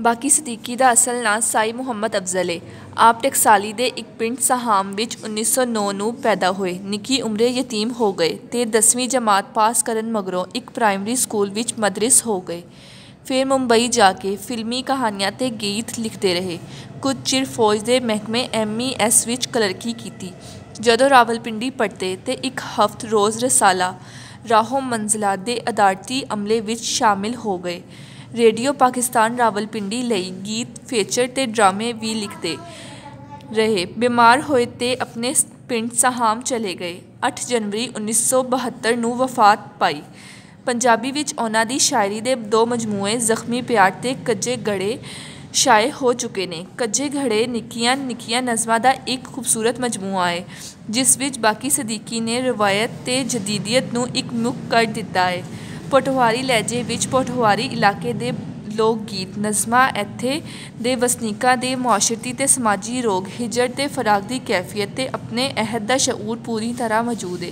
ਬਾਕੀ ਸਦੀਕੀ ਦਾ ਅਸਲ ਨਾਂ ਸਾਈ ਮੁਹੰਮਦ ਅਫਜ਼ਲ ਏ। ਆਪ ਟਕਸਾਲੀ ਦੇ ਇੱਕ ਪਿੰਡ ਸਾਹਾਮ ਵਿੱਚ 1909 ਨੂੰ ਪੈਦਾ ਹੋਏ। ਨਿੱਕੀ ਉਮਰੇ ਯਤੀਮ ਹੋ ਗਏ ਤੇ 10ਵੀਂ ਜਮਾਤ ਪਾਸ ਕਰਨ ਮਗਰੋਂ ਇੱਕ ਪ੍ਰਾਇਮਰੀ ਸਕੂਲ ਵਿੱਚ ਮਦਰਸ ਹੋ ਗਏ। ਫਿਰ ਮੁੰਬਈ ਜਾ ਕੇ ਫਿਲਮੀ ਕਹਾਣੀਆਂ ਤੇ ਗੀਤ ਲਿਖਦੇ ਰਹੇ। ਕੁਝ ਚਿਰ ਫੌਜ ਦੇ ਮਹਿਕਮੇ MES ਵਿੱਚ ਕਲਰਕੀ ਕੀਤੀ। ਜਦੋਂ ਰਾਵਲਪਿੰਡੀ ਪਰਤੇ ਤੇ ਇੱਕ ਹਫ਼ਤ ਰੋਜ਼ ਰਸਾਲਾ ਰਾਹੋ ਮੰਜ਼ਲਾ ਦੇ ਅਦਾਲਤੀ ਅਮਲੇ ਵਿੱਚ ਸ਼ਾਮਿਲ ਹੋ ਗਏ। ਰੇਡੀਓ ਪਾਕਿਸਤਾਨ ਰਾਵਲਪਿੰਡੀ ਲਈ ਗੀਤ, ਫੀਚਰ ਤੇ ਡਰਾਮੇ ਵੀ ਲਿਖਦੇ ਰਹੇ। ਬਿਮਾਰ ਹੋਏ ਤੇ ਆਪਣੇ ਪਿੰਡ ਸਾਹਾਮ ਚਲੇ ਗਏ। 8 ਜਨਵਰੀ 1972 ਨੂੰ ਵਫਾਤ ਪਾਈ। ਪੰਜਾਬੀ ਵਿੱਚ ਉਹਨਾਂ ਦੀ ਸ਼ਾਇਰੀ ਦੇ 2 ਮਜਮੂਏ ਜ਼ਖਮੀ ਪਿਆਰ ਤੇ ਕੱਜੇ ਘੜੇ ਸ਼ਾਇع ਹੋ ਚੁੱਕੇ ਨੇ। ਕੱਜੇ ਘੜੇ ਨਿੱਕੀਆਂ ਨਿੱਕੀਆਂ ਨਜ਼ਮਾਂ ਦਾ ਇੱਕ ਖੂਬਸੂਰਤ ਮਜਮੂਆ ਹੈ ਜਿਸ ਵਿੱਚ ਬਾਕੀ ਸਦੀਕੀ ਨੇ ਰਵਾਇਤ ਤੇ ਜਦੀਦੀਅਤ ਨੂੰ ਇੱਕ ਮੁੱਖ ਕਰ ਦਿੱਤਾ ਹੈ। ਪੋਠੋਹਾਰੀ ਲਹਿਜੇ ਵਿੱਚ ਪੋਠੋਹਾਰੀ ਇਲਾਕੇ ਦੇ ਲੋਕ ਗੀਤ, ਨਜ਼ਮਾਂ, ਇੱਥੇ ਦੇ ਵਸਨੀਕਾਂ ਦੇ ਮੁਆਸ਼ਰਤੀ ਤੇ ਸਮਾਜੀ ਰੋਗ, ਹਿਜਰ ਤੇ ਫਰਾਕ ਦੀ ਕੈਫੀਅਤ ਤੇ ਆਪਣੇ ਅਹਿਦ ਦਾ ਸ਼ਊਰ ਪੂਰੀ ਤਰ੍ਹਾਂ ਮੌਜੂਦ ਹੈ।